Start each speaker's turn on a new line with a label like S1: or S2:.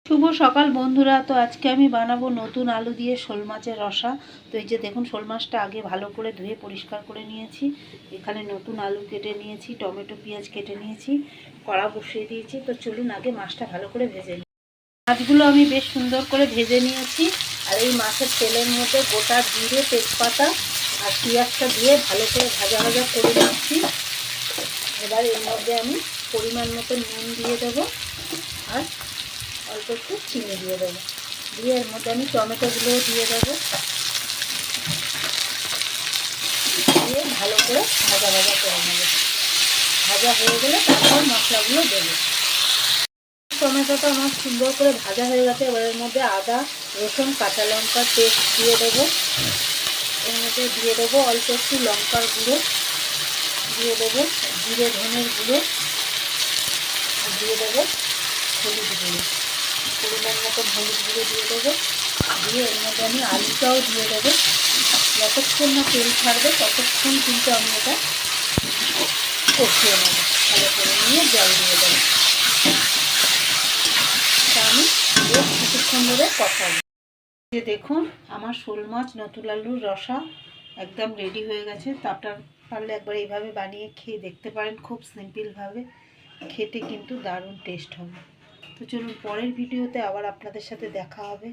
S1: শুভ সকাল বন্ধুরা। তো আজকে আমি বানাবো নতুন আলু দিয়ে শোল মাছের রসা। তো এই যে দেখুন, শোল মাছটা আগে ভালো করে ধুয়ে পরিষ্কার করে নিয়েছি। এখানে নতুন আলু কেটে নিয়েছি, টমেটো পেঁয়াজ কেটে নিয়েছি, কড়া বসিয়ে দিয়েছি। তো চলুন আগে মাছটা ভালো করে ভেজে নিই। মাছগুলো আমি বেশ সুন্দর করে ভেজে নিয়েছি। আর এই মাছের তেলের মধ্যে গোটা জিরে, তেজপাতা আর পেঁয়াজটা দিয়ে ভালো করে ভাজা ভাজা করে নিচ্ছি। এবার এর মধ্যে আমি পরিমাণ মতো নুন দিয়ে দেবো আর অল্প একটু চিনি দিয়ে দেবো। দিয়ে এর মধ্যে আমি টমেটোগুলোও দিয়ে দেবো। দিয়ে ভালো করে ভাজা ভাজা করে নেবো। ভাজা হয়ে গেলে তারপর মশলাগুলো দেবো। টমেটোটা আমার সুন্দর করে ভাজা হয়ে গেছে। এবার এর মধ্যে আদা, রসুন, কাঁচা লঙ্কার পেস্ট দিয়ে দেবো। এর মধ্যে দিয়ে দেবো অল্প একটু লঙ্কার গুঁড়ো, দিয়ে দেবো জিরে ধনের গুঁড়ো, আর দিয়ে দেবো হলুদ গুঁড়ো। পরিমাণ মতো হলুদ গুঁড়ো দিয়ে দেবো। দিয়ে এর মধ্যে আমি আলুটাও দিয়ে দেবো। যতক্ষণ না তেল ছাড়বে ততক্ষণ কিন্তু আমি এটা কষিয়ে নেবো। ভালো করে নিয়ে জল দিয়ে দেবো। তা আমি বেশ কিছুক্ষণ ধরে কষাবো। যে দেখুন, আমার শোল মাছ নতুন আলুর রসা একদম রেডি হয়ে গেছে। তো আপনার পারলে একবার এইভাবে বানিয়ে খেয়ে দেখতে পারেন। খুব সিম্পলভাবে খেতে কিন্তু দারুণ টেস্ট হবে। তো চলুন পরের ভিডিওতে আবার আপনাদের সাথে দেখা হবে।